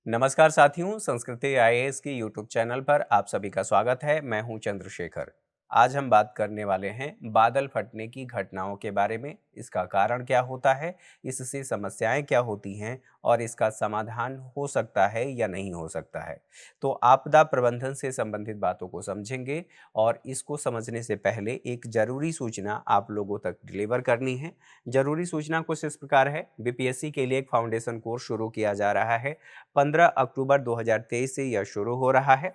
नमस्कार साथियों, संस्कृति आईएएस के यूट्यूब चैनल पर आप सभी का स्वागत है। मैं हूं चंद्रशेखर। आज हम बात करने वाले हैं बादल फटने की घटनाओं के बारे में। इसका कारण क्या होता है, इससे समस्याएं क्या होती हैं और इसका समाधान हो सकता है या नहीं हो सकता है। तो आपदा प्रबंधन से संबंधित बातों को समझेंगे और इसको समझने से पहले एक जरूरी सूचना आप लोगों तक डिलीवर करनी है। जरूरी सूचना कुछ इस प्रकार है। बीपीएससी के लिए एक फाउंडेशन कोर्स शुरू किया जा रहा है। 15 अक्टूबर 2023 से यह शुरू हो रहा है।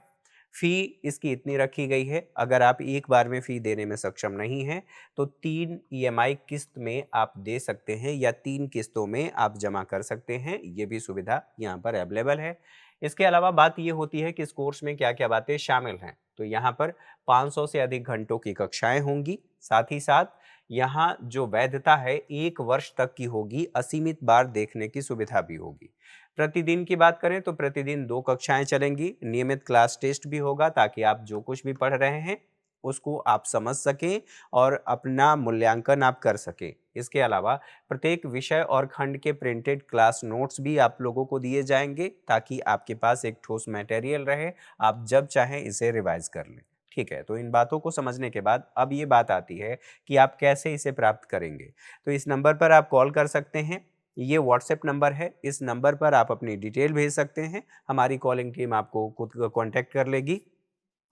फ़ी इसकी इतनी रखी गई है, अगर आप एक बार में फ़ी देने में सक्षम नहीं हैं, तो 3 ईएमआई किस्त में आप दे सकते हैं या 3 किस्तों में आप जमा कर सकते हैं। ये भी सुविधा यहाँ पर अवेलेबल है। इसके अलावा बात ये होती है कि इस कोर्स में क्या-क्या बातें शामिल हैं। तो यहाँ पर 500 से अधिक घंटों की कक्षाएँ होंगी। साथ ही साथ यहाँ जो वैधता है 1 वर्ष तक की होगी, असीमित बार देखने की सुविधा भी होगी। प्रतिदिन की बात करें तो प्रतिदिन 2 कक्षाएं चलेंगी, नियमित क्लास टेस्ट भी होगा ताकि आप जो कुछ भी पढ़ रहे हैं उसको आप समझ सकें और अपना मूल्यांकन आप कर सकें। इसके अलावा प्रत्येक विषय और खंड के प्रिंटेड क्लास नोट्स भी आप लोगों को दिए जाएंगे ताकि आपके पास एक ठोस मटेरियल रहे, आप जब चाहें इसे रिवाइज कर लें। ठीक है, तो इन बातों को समझने के बाद अब ये बात आती है कि आप कैसे इसे प्राप्त करेंगे। तो इस नंबर पर आप कॉल कर सकते हैं, ये व्हाट्सएप नंबर है। इस नंबर पर आप अपनी डिटेल भेज सकते हैं, हमारी कॉलिंग टीम आपको खुद कांटेक्ट कर लेगी।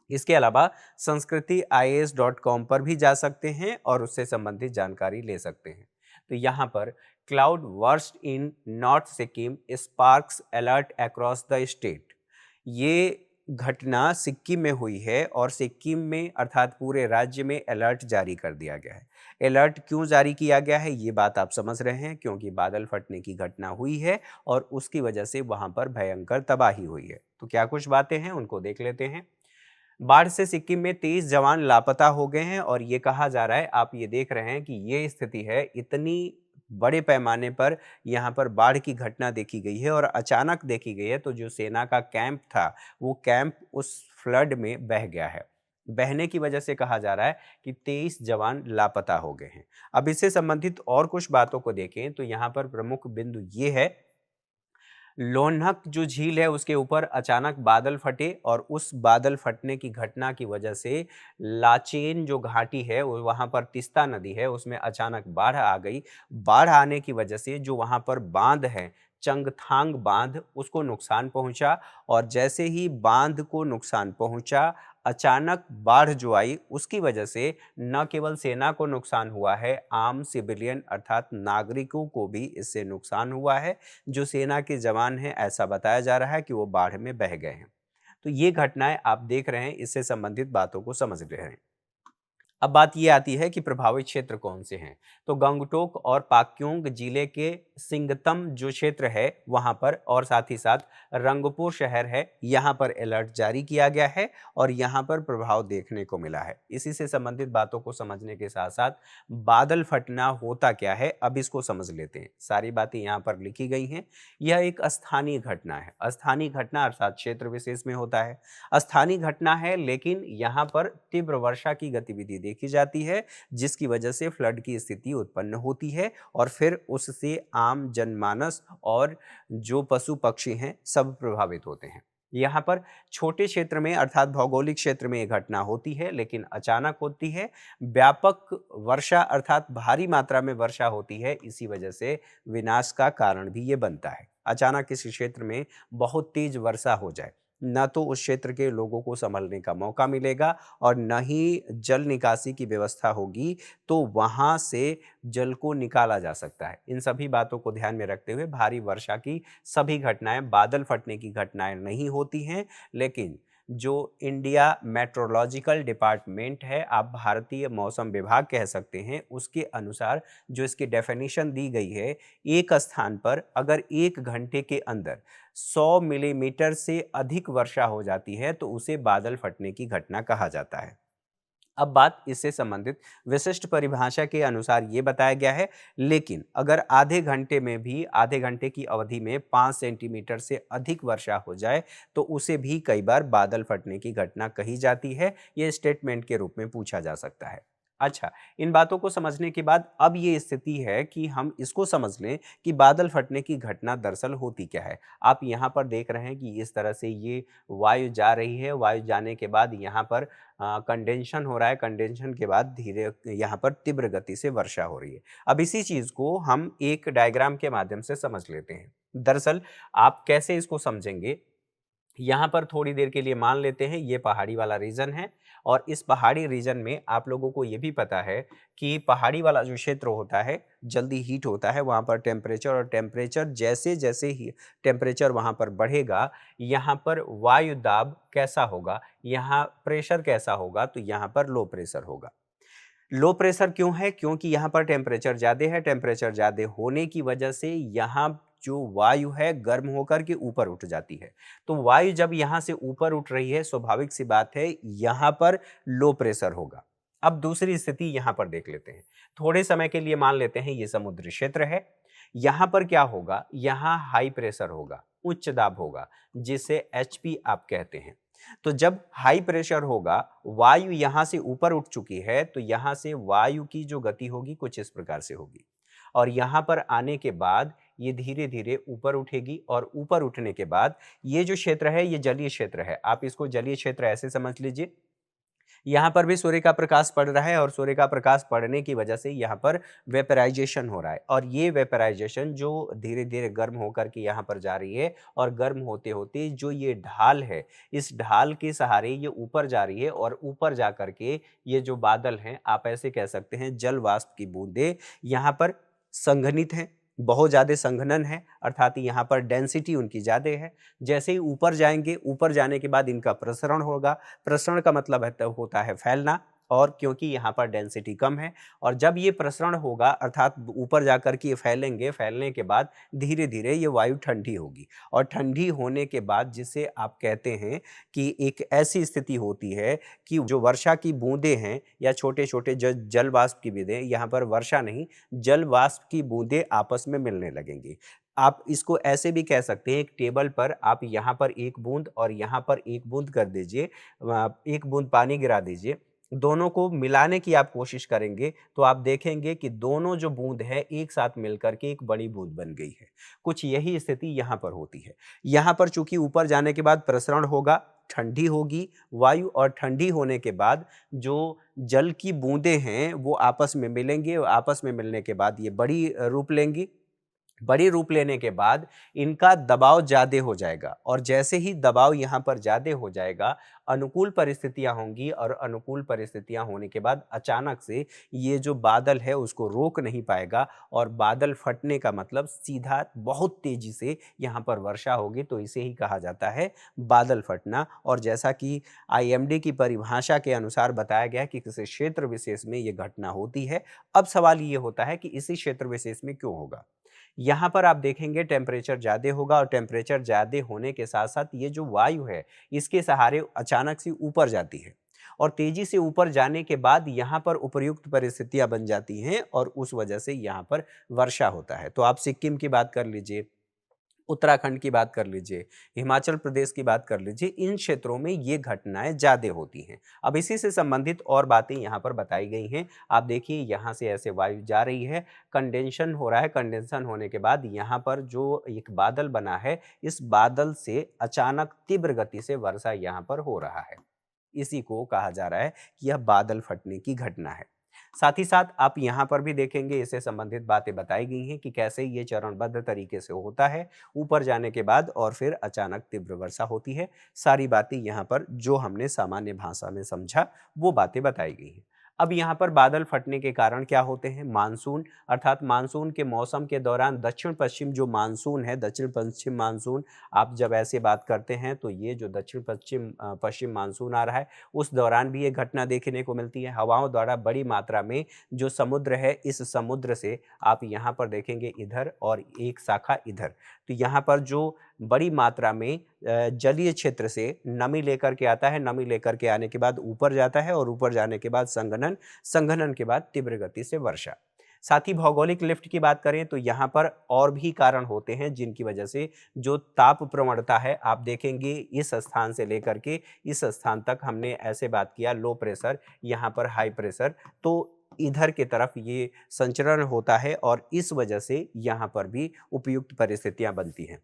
इसके अलावा sanskrithias.com पर भी जा सकते हैं और उससे संबंधित जानकारी ले सकते हैं। तो यहाँ पर cloud worst in north Sikkim sparks alert across the state, ये घटना सिक्किम में हुई है और सिक्किम में अर्थात पूरे राज्य में अलर्ट जारी कर दिया गया है। अलर्ट क्यों जारी किया गया है ये बात आप समझ रहे हैं, क्योंकि बादल फटने की घटना हुई है और उसकी वजह से वहां पर भयंकर तबाही हुई है। तो क्या कुछ बातें हैं उनको देख लेते हैं। बाढ़ से सिक्किम में 23 जवान लापता हो गए हैं और ये कहा जा रहा है, आप ये देख रहे हैं कि ये स्थिति है, इतनी बड़े पैमाने पर यहाँ पर बाढ़ की घटना देखी गई है और अचानक देखी गई है। तो जो सेना का कैंप था वो कैंप उस फ्लड में बह गया है। बहने की वजह से कहा जा रहा है कि 23 जवान लापता हो गए हैं। अब इससे संबंधित और कुछ बातों को देखें तो यहाँ पर प्रमुख बिंदु ये है, लोनहक जो झील है उसके ऊपर अचानक बादल फटे और उस बादल फटने की घटना की वजह से लाचेन जो घाटी है वहां पर तिस्ता नदी है उसमें अचानक बाढ़ आ गई। बाढ़ आने की वजह से जो वहां पर बांध है, चंगथांग बांध, उसको नुकसान पहुंचा और जैसे ही बांध को नुकसान पहुंचा, अचानक बाढ़ जो आई उसकी वजह से न केवल सेना को नुकसान हुआ है, आम सिविलियन अर्थात नागरिकों को भी इससे नुकसान हुआ है। जो सेना के जवान हैं ऐसा बताया जा रहा है कि वो बाढ़ में बह गए हैं। तो ये घटनाएं आप देख रहे हैं, इससे संबंधित बातों को समझ रहे हैं। अब बात ये आती है कि प्रभावित क्षेत्र कौन से हैं। तो गंगटोक और पाक्योंग जिले के सिंगतम जो क्षेत्र है वहां पर और साथ ही साथ रंगपुर शहर है, यहाँ पर अलर्ट जारी किया गया है और यहाँ पर प्रभाव देखने को मिला है। इसी से संबंधित बातों को समझने के साथ साथ बादल फटना होता क्या है अब इसको समझ लेते हैं। सारी बातें यहाँ पर लिखी गई हैं। यह एक स्थानीय घटना है। स्थानीय घटना अर्थात क्षेत्र विशेष में होता है। स्थानीय घटना है लेकिन यहाँ पर तीव्र वर्षा की गतिविधि देखी जाती है जिसकी वजह से फ्लड की स्थिति उत्पन्न होती है और फिर उससे आम जनमानस और जो पशु पक्षी हैं सब प्रभावित होते हैं। यहाँ पर छोटे क्षेत्र में अर्थात भौगोलिक क्षेत्र में ये घटना होती है लेकिन अचानक होती है। व्यापक वर्षा अर्थात भारी मात्रा में वर्षा होती है, इसी वजह से विनाश का कारण भी ये बनता है। अचानक किसी क्षेत्र में बहुत तेज वर्षा हो जाए, न तो उस क्षेत्र के लोगों को संभलने का मौका मिलेगा और न ही जल निकासी की व्यवस्था होगी, तो वहां से जल को निकाला जा सकता है। इन सभी बातों को ध्यान में रखते हुए भारी वर्षा की सभी घटनाएं बादल फटने की घटनाएं नहीं होती हैं, लेकिन जो इंडिया मेट्रोलॉजिकल डिपार्टमेंट है, आप भारतीय मौसम विभाग कह सकते हैं, उसके अनुसार जो इसकी डेफिनेशन दी गई है, एक स्थान पर अगर 1 घंटे के अंदर 100 मिलीमीटर से अधिक वर्षा हो जाती है तो उसे बादल फटने की घटना कहा जाता है। अब बात इससे संबंधित विशिष्ट परिभाषा के अनुसार ये बताया गया है, लेकिन अगर आधे घंटे में भी आधे घंटे की अवधि में 5 सेंटीमीटर से अधिक वर्षा हो जाए तो उसे भी कई बार बादल फटने की घटना कही जाती है। ये स्टेटमेंट के रूप में पूछा जा सकता है। अच्छा, इन बातों को समझने के बाद अब ये स्थिति है कि हम इसको समझ लें कि बादल फटने की घटना दरअसल होती क्या है। आप यहाँ पर देख रहे हैं कि इस तरह से ये वायु जा रही है, वायु जाने के बाद यहाँ पर कंडेंशन हो रहा है, कंडेंशन के बाद धीरे यहाँ पर तीव्र गति से वर्षा हो रही है। अब इसी चीज़ को हम एक डायग्राम के माध्यम से समझ लेते हैं। दरअसल आप कैसे इसको समझेंगे, यहाँ पर थोड़ी देर के लिए मान लेते हैं ये पहाड़ी वाला रीजन है और इस पहाड़ी रीजन में आप लोगों को ये भी पता है कि पहाड़ी वाला जो क्षेत्र होता है जल्दी हीट होता है वहाँ पर टेम्परेचर, और टेम्परेचर जैसे जैसे ही टेम्परेचर वहाँ पर बढ़ेगा यहाँ पर वायु दाब कैसा होगा, यहाँ प्रेशर कैसा होगा, तो यहाँ पर लो प्रेशर होगा। लो प्रेशर क्यों है? क्योंकि यहाँ पर टेम्परेचर ज़्यादा है, टेम्परेचर ज़्यादा होने की वजह से यहाँ जो वायु है गर्म होकर के ऊपर उठ जाती है। तो वायु जब यहाँ से ऊपर उठ रही है, स्वाभाविक सी बात है यहाँ पर लो प्रेशर होगा। अब दूसरी स्थिति यहाँ पर देख लेते हैं। थोड़े समय के लिए मान लेते हैं ये समुद्री क्षेत्र है। यहाँ पर क्या होगा? यहाँ हाई प्रेशर होगा, उच्च दाब होगा, जिसे एचपी आप कहते हैं। तो जब हाई प्रेशर होगा, वायु यहाँ से ऊपर उठ चुकी है, तो यहाँ से वायु की जो गति होगी कुछ इस प्रकार से होगी और यहाँ पर आने के बाद ये धीरे-धीरे ऊपर उठेगी और ऊपर उठने के बाद ये जो क्षेत्र है ये जलीय क्षेत्र है। आप इसको जलीय क्षेत्र ऐसे समझ लीजिए। यहाँ पर भी सूर्य का प्रकाश पड़ रहा है और सूर्य का प्रकाश पड़ने की वजह से यहाँ पर वेपराइजेशन हो रहा है और ये वेपराइजेशन जो धीरे-धीरे गर्म होकर के यहाँ पर जा रही है और गर्म होते-होते जो ये ढाल है, इस ढाल के सहारे ये ऊपर जा रही है और ऊपर जा कर के ये जो बादल हैं, आप ऐसे कह सकते हैं जल वाष्प की बूंदें यहाँ पर संघनित हैं, बहुत ज़्यादा संघनन है, अर्थात यहाँ पर डेंसिटी उनकी ज़्यादा है। जैसे ही ऊपर जाएँगे, ऊपर जाने के बाद इनका प्रसरण होगा। प्रसरण का मतलब है त होता है फैलना, और क्योंकि यहाँ पर डेंसिटी कम है और जब ये प्रसरण होगा अर्थात ऊपर जाकर के ये फैलेंगे, फैलने के बाद धीरे-धीरे ये वायु ठंडी होगी और ठंडी होने के बाद जिसे आप कहते हैं कि एक ऐसी स्थिति होती है कि जो वर्षा की बूँदें हैं या छोटे-छोटे ज जल वाष्प की बूँदें, यहाँ पर वर्षा नहीं, जल वाष्प की बूँदें आपस में मिलने लगेंगी। आप इसको ऐसे भी कह सकते हैं, एक टेबल पर आप यहाँ पर 1 बूँद और यहाँ पर 1 बूँद कर दीजिए, 1 बूँद पानी गिरा दीजिए, दोनों को मिलाने की आप कोशिश करेंगे तो आप देखेंगे कि दोनों जो बूँद है एक साथ मिलकर के एक बड़ी बूँद बन गई है। कुछ यही स्थिति यहाँ पर होती है। यहाँ पर चूँकि ऊपर जाने के बाद प्रसरण होगा, ठंडी होगी वायु और ठंडी होने के बाद जो जल की बूँदें हैं वो आपस में मिलेंगी और आपस में मिलने के बाद ये बड़ी रूप लेंगी। बड़ी रूप लेने के बाद इनका दबाव ज़्यादा हो जाएगा और जैसे ही दबाव यहाँ पर ज़्यादा हो जाएगा, अनुकूल परिस्थितियाँ होंगी और अनुकूल परिस्थितियाँ होने के बाद अचानक से ये जो बादल है उसको रोक नहीं पाएगा और बादल फटने का मतलब सीधा बहुत तेज़ी से यहाँ पर वर्षा होगी, तो इसे ही कहा जाता है बादल फटना। और जैसा कि आईएमडी की परिभाषा के अनुसार बताया गया कि किसी क्षेत्र विशेष में ये घटना होती है। अब सवाल ये होता है कि इसी क्षेत्र विशेष में क्यों होगा? यहाँ पर आप देखेंगे टेम्परेचर ज़्यादा होगा और टेम्परेचर ज़्यादा होने के साथ-साथ ये जो वायु है, इसके सहारे अचानक से ऊपर जाती है और तेज़ी से ऊपर जाने के बाद यहाँ पर उपर्युक्त परिस्थितियाँ बन जाती हैं और उस वजह से यहाँ पर वर्षा होता है। तो आप सिक्किम की बात कर लीजिए, उत्तराखंड की बात कर लीजिए, हिमाचल प्रदेश की बात कर लीजिए, इन क्षेत्रों में ये घटनाएँ ज़्यादा होती हैं। अब इसी से संबंधित और बातें यहाँ पर बताई गई हैं। आप देखिए यहाँ से ऐसे वायु जा रही है, कंडेंशन हो रहा है, कंडेंशन होने के बाद यहाँ पर जो एक बादल बना है, इस बादल से अचानक तीव्र गति से वर्षा यहाँ पर हो रहा है। इसी को कहा जा रहा है कि यह बादल फटने की घटना है। साथ ही साथ आप यहाँ पर भी देखेंगे इससे संबंधित बातें बताई गई हैं कि कैसे ये चरणबद्ध तरीके से होता है, ऊपर जाने के बाद और फिर अचानक तीव्र वर्षा होती है। सारी बातें यहाँ पर जो हमने सामान्य भाषा में समझा, वो बातें बताई गई हैं। अब यहाँ पर बादल फटने के कारण क्या होते हैं? मानसून, अर्थात मानसून के मौसम के दौरान दक्षिण-पश्चिम जो मानसून है, दक्षिण-पश्चिम मानसून, आप जब ऐसे बात करते हैं तो ये जो पश्चिम मानसून आ रहा है, उस दौरान भी ये घटना देखने को मिलती है। हवाओं द्वारा बड़ी मात्रा में जो समुद्र है, इस समुद्र से आप यहाँ पर देखेंगे इधर और एक शाखा इधर। तो यहाँ पर जो बड़ी मात्रा में जलीय क्षेत्र से नमी लेकर के आता है, नमी लेकर के आने के बाद ऊपर जाता है और ऊपर जाने के बाद संघनन, संघनन के बाद तीव्र गति से वर्षा। साथ ही भौगोलिक लिफ्ट की बात करें तो यहाँ पर और भी कारण होते हैं जिनकी वजह से जो ताप प्रवणता है, आप देखेंगे इस स्थान से लेकर के इस स्थान तक हमने ऐसे बात किया लो प्रेशर, यहाँ पर हाई प्रेशर, तो इधर की तरफ ये संचरण होता है और इस वजह से यहाँ पर भी उपयुक्त परिस्थितियां बनती हैं।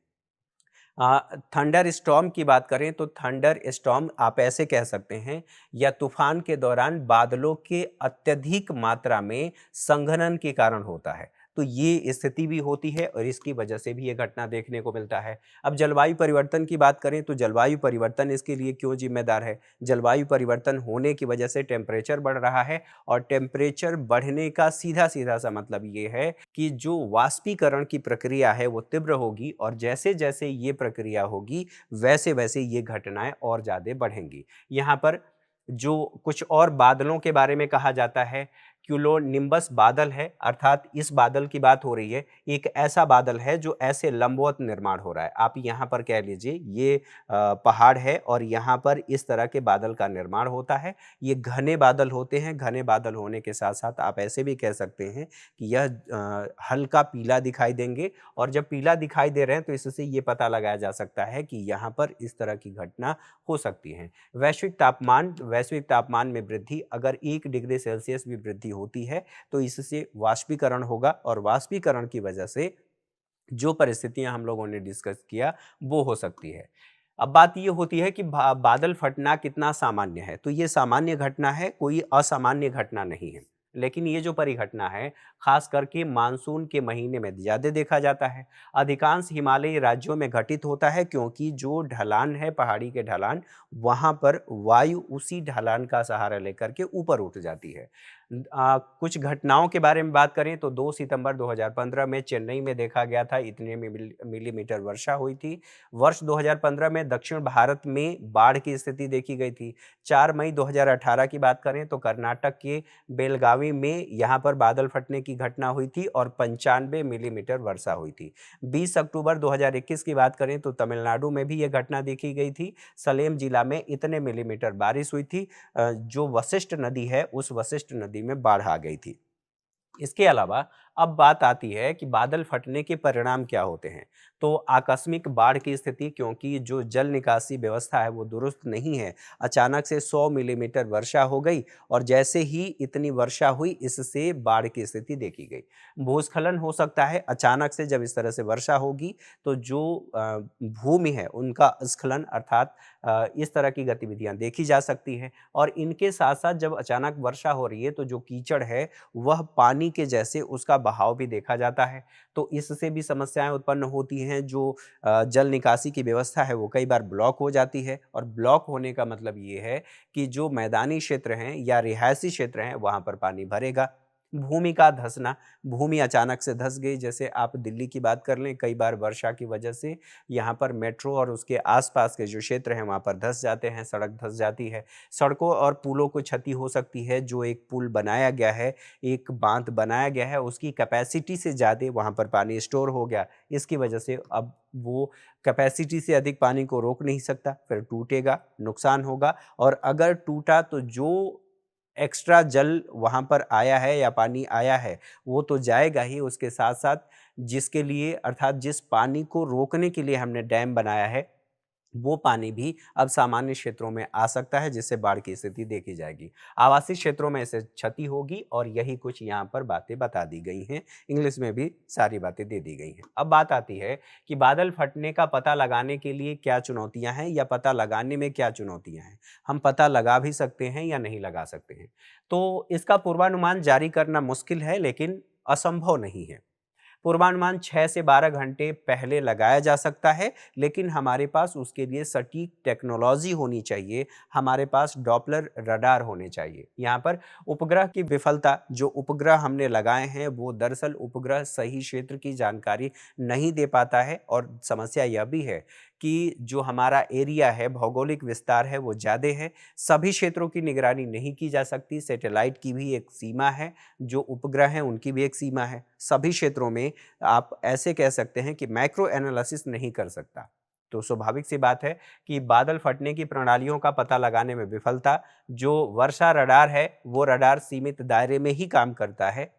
थंडर स्टॉर्म की बात करें तो थंडर स्टॉर्म आप ऐसे कह सकते हैं, या तूफान के दौरान बादलों के अत्यधिक मात्रा में संघनन के कारण होता है। तो ये स्थिति भी होती है और इसकी वजह से भी ये घटना देखने को मिलता है। अब जलवायु परिवर्तन की बात करें तो जलवायु परिवर्तन इसके लिए क्यों जिम्मेदार है? जलवायु परिवर्तन होने की वजह से टेम्परेचर बढ़ रहा है और टेम्परेचर बढ़ने का सीधा-सीधा सा मतलब ये है कि जो वाष्पीकरण की प्रक्रिया है वो तीव्र होगी और जैसे-जैसे ये प्रक्रिया होगी वैसे-वैसे ये घटनाएँ और ज़्यादा बढ़ेंगी। यहाँ पर जो कुछ और बादलों के बारे में कहा जाता है, क्यूलोनिम्बस बादल है, अर्थात इस बादल की बात हो रही है। एक ऐसा बादल है जो ऐसे लंबवत निर्माण हो रहा है। आप यहाँ पर कह लीजिए ये पहाड़ है और यहाँ पर इस तरह के बादल का निर्माण होता है। ये घने बादल होते हैं, घने बादल होने के साथ-साथ आप ऐसे भी कह सकते हैं कि यह हल्का पीला दिखाई देंगे और जब पीला दिखाई दे रहे हैं तो इससे ये पता लगाया जा सकता है कि यहाँ पर इस तरह की घटना हो सकती है। वैश्विक तापमान में वृद्धि, अगर 1 डिग्री सेल्सियस भी वृद्धि होती है तो इससे वाष्पीकरण होगा और वाष्पीकरण की वजह से जो परिस्थितियां हम लोगों ने डिस्कस किया वो हो सकती है। अब बात ये होती है कि बादल फटना कितना सामान्य है, तो ये सामान्य घटना है, कोई असामान्य घटना नहीं है। लेकिन ये जो परिघटना है खास करके मानसून के महीने में ज़्यादा देखा जाता है। अधिकांश हिमालयी राज्यों में घटित होता है क्योंकि जो ढलान है, पहाड़ी के ढलान, वहाँ पर वायु उसी ढलान का सहारा लेकर के ऊपर उठ जाती है। कुछ घटनाओं के बारे में बात करें तो 2 सितंबर 2015 में चेन्नई में देखा गया था, इतने मिलीमीटर वर्षा हुई थी। वर्ष 2015 में दक्षिण भारत में बाढ़ की स्थिति देखी गई थी। 4 मई 2018 की बात करें तो कर्नाटक के बेलगावी में यहाँ पर बादल फटने की घटना हुई थी और 95 मिलीमीटर वर्षा हुई थी। 20 अक्टूबर 2021 की बात करें तो तमिलनाडु में भी ये घटना देखी गई थी। सलेम जिला में इतने मिलीमीटर बारिश हुई थी, जो वशिष्ठ नदी है उस वशिष्ठ नदी में बाढ़ आ गई थी। इसके अलावा अब बात आती है कि बादल फटने के परिणाम क्या होते हैं। तो आकस्मिक बाढ़ की स्थिति, क्योंकि जो जल निकासी व्यवस्था है वो दुरुस्त नहीं है, अचानक से 100 मिलीमीटर वर्षा हो गई और जैसे ही इतनी वर्षा हुई इससे बाढ़ की स्थिति देखी गई। भूस्खलन हो सकता है, अचानक से जब इस तरह से वर्षा होगी तो जो भूमि है उनका स्खलन, अर्थात इस तरह की गतिविधियां देखी जा सकती हैं। और इनके साथ साथ जब अचानक वर्षा हो रही है तो जो कीचड़ है वह पानी के जैसे उसका बहाव भी देखा जाता है, तो इससे भी समस्याएं उत्पन्न होती हैं। जो जल निकासी की व्यवस्था है वो कई बार ब्लॉक हो जाती है और ब्लॉक होने का मतलब ये है कि जो मैदानी क्षेत्र हैं या रिहायशी क्षेत्र हैं वहाँ पर पानी भरेगा। भूमि का धंसना, भूमि अचानक से धंस गई, जैसे आप दिल्ली की बात कर लें, कई बार वर्षा की वजह से यहाँ पर मेट्रो और उसके आसपास के जो क्षेत्र हैं वहाँ पर धंस जाते हैं, सड़क धंस जाती है। सड़कों और पुलों को क्षति हो सकती है। जो एक पुल बनाया गया है, एक बांध बनाया गया है, उसकी कैपेसिटी से ज़्यादा वहाँ पर पानी स्टोर हो गया। इसकी वजह से अब वो कैपेसिटी से अधिक पानी को रोक नहीं सकता, फिर टूटेगा, नुकसान होगा। और अगर टूटा तो जो एक्स्ट्रा जल वहाँ पर आया है या पानी आया है वो तो जाएगा ही, उसके साथ-साथ जिसके लिए, अर्थात जिस पानी को रोकने के लिए हमने डैम बनाया है, वो पानी भी अब सामान्य क्षेत्रों में आ सकता है जिससे बाढ़ की स्थिति देखी जाएगी। आवासीय क्षेत्रों में इससे क्षति होगी और यही कुछ यहाँ पर बातें बता दी गई हैं। इंग्लिश में भी सारी बातें दे दी गई हैं। अब बात आती है कि बादल फटने का पता लगाने के लिए क्या चुनौतियाँ हैं या पता लगाने में क्या चुनौतियाँ हैं। हम पता लगा भी सकते हैं या नहीं लगा सकते हैं। तो इसका पूर्वानुमान जारी करना मुश्किल है लेकिन असंभव नहीं है। पूर्वानुमान 6 से 12 घंटे पहले लगाया जा सकता है, लेकिन हमारे पास उसके लिए सटीक टेक्नोलॉजी होनी चाहिए, हमारे पास डॉपलर रडार होने चाहिए। यहाँ पर उपग्रह की विफलता, जो उपग्रह हमने लगाए हैं वो दरअसल उपग्रह सही क्षेत्र की जानकारी नहीं दे पाता है और समस्या यह भी है कि जो हमारा एरिया है, भौगोलिक विस्तार है वो ज़्यादा है, सभी क्षेत्रों की निगरानी नहीं की जा सकती। सैटेलाइट की भी एक सीमा है, जो उपग्रह हैं उनकी भी एक सीमा है। सभी क्षेत्रों में आप ऐसे कह सकते हैं कि मैक्रो एनालिसिस नहीं कर सकता। तो स्वाभाविक सी बात है कि बादल फटने की प्रणालियों का पता लगाने में विफलता, जो वर्षा रडार है वो रडार सीमित दायरे में ही काम करता है।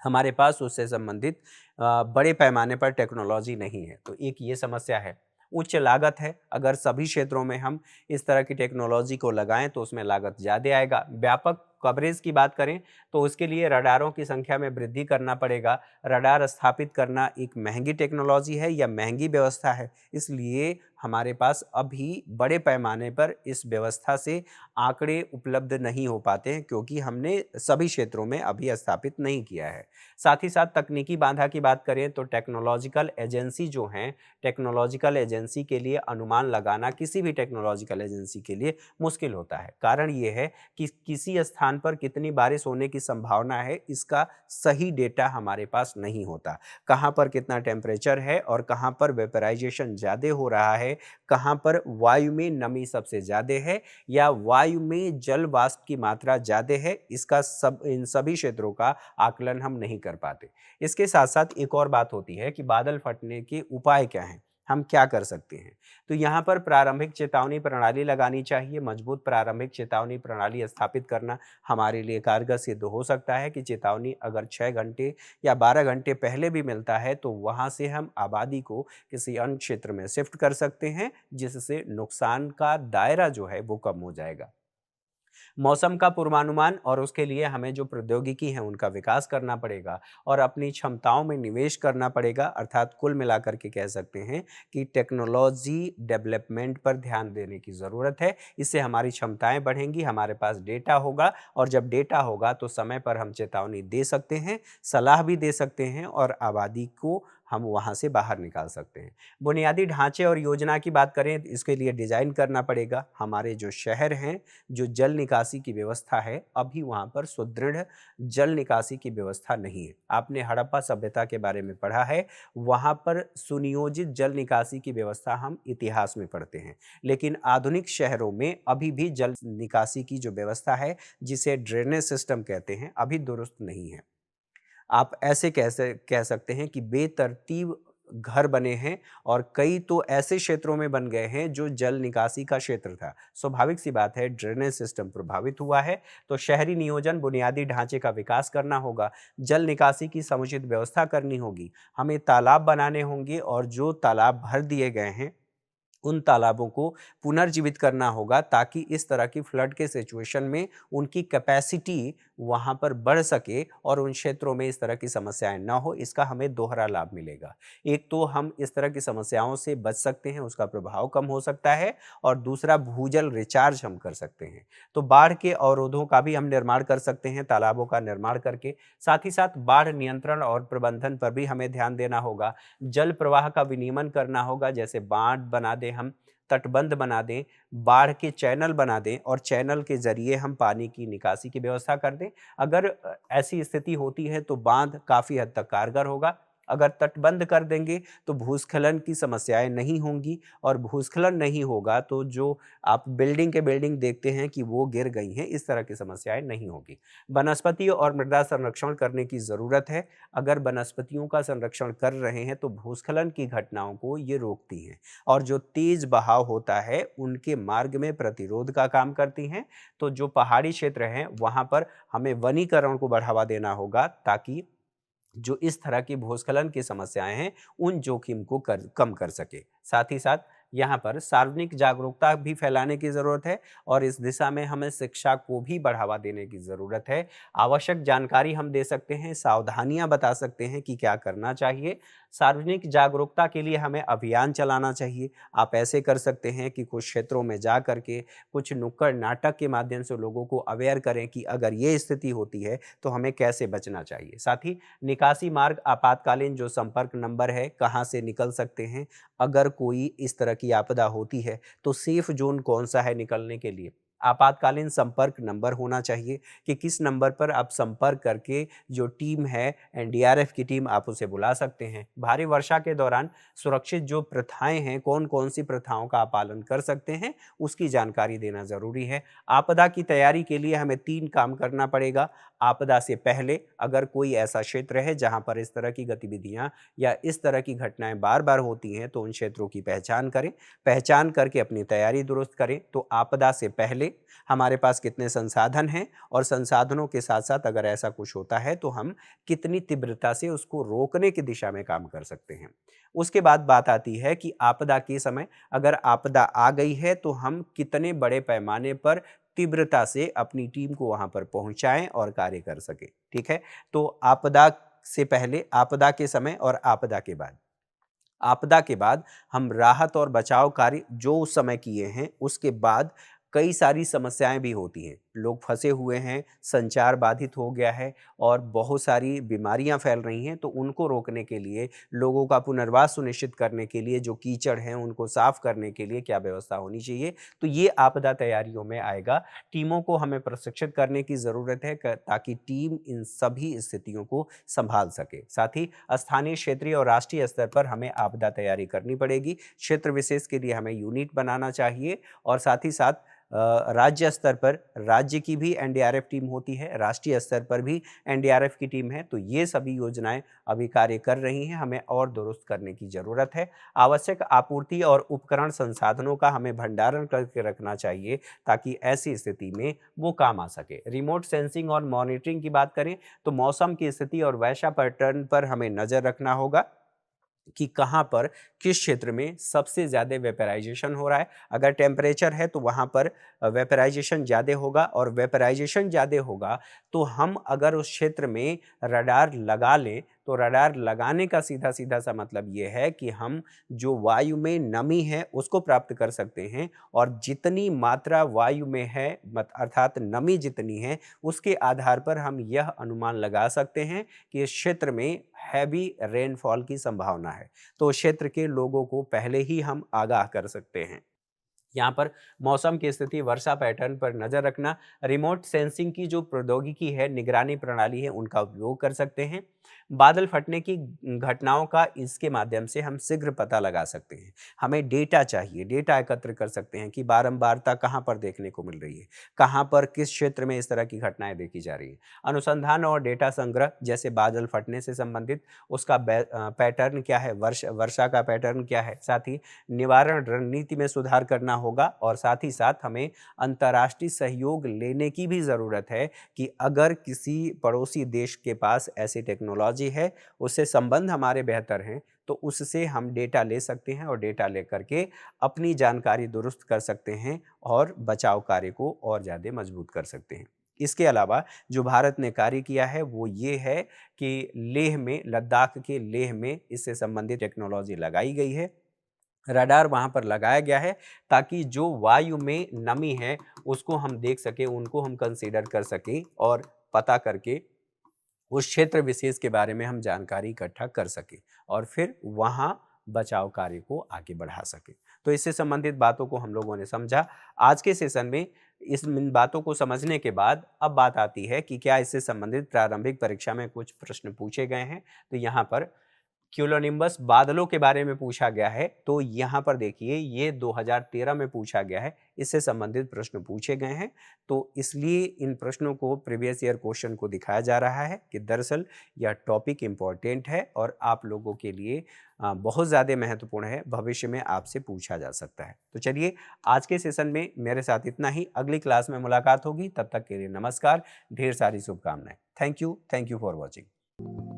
हमारे पास उससे संबंधित बड़े पैमाने पर टेक्नोलॉजी नहीं है, तो एक ये समस्या है। उच्च लागत है, अगर सभी क्षेत्रों में हम इस तरह की टेक्नोलॉजी को लगाएं तो उसमें लागत ज़्यादा आएगा। व्यापक कवरेज की बात करें तो उसके लिए रडारों की संख्या में वृद्धि करना पड़ेगा। रडार स्थापित करना एक महंगी टेक्नोलॉजी है या महंगी व्यवस्था है, इसलिए हमारे पास अभी बड़े पैमाने पर इस व्यवस्था से आंकड़े उपलब्ध नहीं हो पाते हैं, क्योंकि हमने सभी क्षेत्रों में अभी स्थापित नहीं किया है। साथ ही साथ तकनीकी बाधा की बात करें तो टेक्नोलॉजिकल एजेंसी जो हैं, टेक्नोलॉजिकल एजेंसी के लिए अनुमान लगाना किसी भी टेक्नोलॉजिकल एजेंसी के लिए मुश्किल होता है। कारण ये है कि किसी स्थान पर कितनी बारिश होने की संभावना है, इसका सही डेटा हमारे पास नहीं होता। कहाँ पर कितना टेम्परेचर है और कहाँ पर वेपराइजेशन ज़्यादा हो रहा है, कहाँ पर वायु में नमी सबसे ज़्यादा है या वायु में जल वाष्प की मात्रा ज़्यादा है, इसका इन सभी क्षेत्रों का आकलन हम नहीं कर पाते। इसके साथ-साथ एक और बात होती है कि बादल फटने के उपाय क्या हैं? हम क्या कर सकते हैं? तो यहाँ पर प्रारंभिक चेतावनी प्रणाली लगानी चाहिए। मजबूत प्रारंभिक चेतावनी प्रणाली स्थापित करना हमारे लिए कारगर सिद्ध हो सकता है कि चेतावनी अगर 6 घंटे या 12 घंटे पहले भी मिलता है, तो वहाँ से हम आबादी को किसी अन्य क्षेत्र में शिफ्ट कर सकते हैं, जिससे नुकसान का दायरा जो है वो कम हो जाएगा। मौसम का पूर्वानुमान और उसके लिए हमें जो प्रौद्योगिकी है उनका विकास करना पड़ेगा और अपनी क्षमताओं में निवेश करना पड़ेगा। अर्थात कुल मिलाकर के कह सकते हैं कि टेक्नोलॉजी डेवलपमेंट पर ध्यान देने की ज़रूरत है। इससे हमारी क्षमताएं बढ़ेंगी, हमारे पास डेटा होगा और जब डेटा होगा तो समय पर हम चेतावनी दे सकते हैं, सलाह भी दे सकते हैं और आबादी को हम वहाँ से बाहर निकाल सकते हैं। बुनियादी ढांचे और योजना की बात करें, इसके लिए डिज़ाइन करना पड़ेगा। हमारे जो शहर हैं, जो जल निकासी की व्यवस्था है, अभी वहाँ पर सुदृढ़ जल निकासी की व्यवस्था नहीं है। आपने हड़प्पा सभ्यता के बारे में पढ़ा है, वहाँ पर सुनियोजित जल निकासी की व्यवस्था हम इतिहास में पढ़ते हैं। लेकिन आधुनिक शहरों में अभी भी जल निकासी की जो व्यवस्था है, जिसे ड्रेनेज सिस्टम कहते हैं, अभी दुरुस्त नहीं है। आप ऐसे कैसे कह सकते हैं कि बेतरतीब घर बने हैं और कई तो ऐसे क्षेत्रों में बन गए हैं जो जल निकासी का क्षेत्र था। स्वाभाविक सी बात है, ड्रेनेज सिस्टम प्रभावित हुआ है, तो शहरी नियोजन बुनियादी ढांचे का विकास करना होगा, जल निकासी की समुचित व्यवस्था करनी होगी, हमें तालाब बनाने होंगे और जो तालाब भर दिए गए हैं उन तालाबों को पुनर्जीवित करना होगा, ताकि इस तरह की फ्लड के सिचुएशन में उनकी कैपेसिटी वहाँ पर बढ़ सके और उन क्षेत्रों में इस तरह की समस्याएं ना हो। इसका हमें दोहरा लाभ मिलेगा। एक तो हम इस तरह की समस्याओं से बच सकते हैं, उसका प्रभाव कम हो सकता है, और दूसरा भूजल रिचार्ज हम कर सकते हैं। तो बाढ़ के अवरोधों का भी हम निर्माण कर सकते हैं, तालाबों का निर्माण करके। साथ ही साथ बाढ़ नियंत्रण और प्रबंधन पर भी हमें ध्यान देना होगा। जल प्रवाह का विनियमन करना होगा, जैसे बांध बना दें हम, तटबंध बना दें, बाढ़ के चैनल बना दें और चैनल के ज़रिए हम पानी की निकासी की व्यवस्था कर दें। अगर ऐसी स्थिति होती है तो बांध काफ़ी हद तक कारगर होगा। अगर तटबंध कर देंगे तो भूस्खलन की समस्याएँ नहीं होंगी, और भूस्खलन नहीं होगा तो जो आप बिल्डिंग के बिल्डिंग देखते हैं कि वो गिर गई हैं, इस तरह की समस्याएँ नहीं होगी। वनस्पति और मृदा संरक्षण करने की ज़रूरत है। अगर वनस्पतियों का संरक्षण कर रहे हैं तो भूस्खलन की घटनाओं को ये रोकती हैं, और जो तेज बहाव होता है उनके मार्ग में प्रतिरोध का काम करती हैं। तो जो पहाड़ी क्षेत्र हैं वहाँ पर हमें वनीकरण को बढ़ावा देना होगा, ताकि जो इस तरह की भूस्खलन की समस्याएं हैं उन जोखिम को कम कर सके। साथ ही साथ यहाँ पर सार्वजनिक जागरूकता भी फैलाने की ज़रूरत है, और इस दिशा में हमें शिक्षा को भी बढ़ावा देने की ज़रूरत है। आवश्यक जानकारी हम दे सकते हैं, सावधानियां बता सकते हैं कि क्या करना चाहिए। सार्वजनिक जागरूकता के लिए हमें अभियान चलाना चाहिए। आप ऐसे कर सकते हैं कि कुछ क्षेत्रों में जा करके कुछ नुक्कड़ नाटक के माध्यम से लोगों को अवेयर करें कि अगर ये स्थिति होती है तो हमें कैसे बचना चाहिए। साथ ही निकासी मार्ग, आपातकालीन जो संपर्क नंबर है, कहाँ से निकल सकते हैं, अगर कोई इस तरह की आपदा होती है तो सेफ जोन कौन सा है निकलने के लिए। आपातकालीन संपर्क नंबर होना चाहिए कि किस नंबर पर आप संपर्क करके जो टीम है, एनडीआरएफ की टीम, आप उसे बुला सकते हैं। भारी वर्षा के दौरान सुरक्षित जो प्रथाएं हैं, कौन कौन सी प्रथाओं का आप पालन कर सकते हैं, उसकी जानकारी देना ज़रूरी है। आपदा की तैयारी के लिए हमें 3 काम करना पड़ेगा। आपदा से पहले अगर कोई ऐसा क्षेत्र है जहाँ पर इस तरह की गतिविधियाँ या इस तरह की घटनाएँ बार-बार होती हैं, तो उन क्षेत्रों की पहचान करें। पहचान करके अपनी तैयारी दुरुस्त करें। तो आपदा से पहले करें, हमारे पास कितने संसाधन हैं और संसाधनों के साथ साथ अगर ऐसा कुछ होता है तो हम कितनी तीव्रता से उसको रोकने की दिशा में काम कर सकते हैं। उसके बाद बात आती है कि आपदा के समय अगर आपदा आ गई है तो हम कितने बड़े पैमाने पर तीव्रता से अपनी टीम को वहां पर पहुंचाएं और कार्य कर सके। ठीक है, तो आपदा से पहले, आपदा के समय और आपदा के बाद। आपदा के बाद हम राहत और बचाव कार्य जो उस समय किए हैं, उसके बाद कई सारी समस्याएं भी होती हैं। लोग फंसे हुए हैं, संचार बाधित हो गया है और बहुत सारी बीमारियां फैल रही हैं, तो उनको रोकने के लिए, लोगों का पुनर्वास सुनिश्चित करने के लिए, जो कीचड़ हैं उनको साफ करने के लिए क्या व्यवस्था होनी चाहिए, तो ये आपदा तैयारियों में आएगा। टीमों को हमें प्रशिक्षित करने की ज़रूरत है ताकि टीम इन सभी स्थितियों को संभाल सके। साथ ही स्थानीय, क्षेत्रीय और राष्ट्रीय स्तर पर हमें आपदा तैयारी करनी पड़ेगी। क्षेत्र विशेष के लिए हमें यूनिट बनाना चाहिए और साथ ही साथ राज्य स्तर पर राज्य की भी एनडीआरएफ टीम होती है, राष्ट्रीय स्तर पर भी एनडीआरएफ की टीम है। तो ये सभी योजनाएं अभी कार्य कर रही हैं, हमें और दुरुस्त करने की ज़रूरत है। आवश्यक आपूर्ति और उपकरण संसाधनों का हमें भंडारण करके रखना चाहिए ताकि ऐसी स्थिति में वो काम आ सके। रिमोट सेंसिंग और मॉनिटरिंग की बात करें तो मौसम की स्थिति और वर्षा पैटर्न पर हमें नज़र रखना होगा कि कहाँ पर, किस क्षेत्र में सबसे ज़्यादा वेपराइजेशन हो रहा है। अगर टेम्परेचर है तो वहाँ पर वेपराइजेशन ज़्यादा होगा और वेपराइजेशन ज़्यादा होगा तो हम अगर उस क्षेत्र में रडार लगा लें तो रडार लगाने का सीधा सीधा सा मतलब ये है कि हम जो वायु में नमी है उसको प्राप्त कर सकते हैं और जितनी मात्रा वायु में है, अर्थात नमी जितनी है, उसके आधार पर हम यह अनुमान लगा सकते हैं कि इस क्षेत्र में हैवी रेनफॉल की संभावना है। तो क्षेत्र के लोगों को पहले ही हम आगाह कर सकते हैं। यहाँ पर मौसम की स्थिति, वर्षा पैटर्न पर नजर रखना, रिमोट सेंसिंग की जो प्रौद्योगिकी है, निगरानी प्रणाली है, उनका उपयोग कर सकते हैं। बादल फटने की घटनाओं का इसके माध्यम से हम शीघ्र पता लगा सकते हैं। हमें डेटा चाहिए, डेटा एकत्र कर सकते हैं कि बारंबारता कहाँ पर देखने को मिल रही है, कहाँ पर किस क्षेत्र में इस तरह की घटनाएं देखी जा रही हैं। अनुसंधान और डेटा संग्रह, जैसे बादल फटने से संबंधित उसका पैटर्न क्या है, वर्षा का पैटर्न क्या है, साथ ही निवारण रणनीति में सुधार करना होगा और साथ ही साथ हमें अंतर्राष्ट्रीय सहयोग लेने की भी ज़रूरत है कि अगर किसी पड़ोसी देश के पास ऐसी टेक्नोलॉजी है, उससे संबंध हमारे बेहतर हैं, तो उससे हम डेटा ले सकते हैं और डेटा लेकर के अपनी जानकारी दुरुस्त कर सकते हैं और बचाव कार्य को और ज़्यादा मजबूत कर सकते हैं। इसके अलावा जो भारत ने कार्य किया है वो ये है कि लेह में, लद्दाख के लेह में इससे संबंधित टेक्नोलॉजी लगाई गई है। रडार वहाँ पर लगाया गया है ताकि जो वायु में नमी है उसको हम देख सकें, उनको हम कंसीडर कर सकें और पता करके उस क्षेत्र विशेष के बारे में हम जानकारी इकट्ठा कर सकें और फिर वहाँ बचाव कार्य को आगे बढ़ा सकें। तो इससे संबंधित बातों को हम लोगों ने समझा। आज के सेशन में इन बातों को समझने के बाद अब बात आती है कि क्या इससे संबंधित प्रारंभिक परीक्षा में कुछ प्रश्न पूछे गए हैं। तो यहाँ पर क्यूलोनिम्बस बादलों के बारे में पूछा गया है, तो यहाँ पर देखिए ये 2013 में पूछा गया है, इससे संबंधित प्रश्न पूछे गए हैं। तो इसलिए इन प्रश्नों को प्रीवियस ईयर क्वेश्चन को दिखाया जा रहा है कि दरअसल यह टॉपिक इम्पॉर्टेंट है और आप लोगों के लिए बहुत ज़्यादा महत्वपूर्ण है, भविष्य में आपसे पूछा जा सकता है। तो चलिए आज के सेशन में मेरे साथ इतना ही, अगली क्लास में मुलाकात होगी, तब तक के लिए नमस्कार, ढेर सारी शुभकामनाएं। Thank you for watching.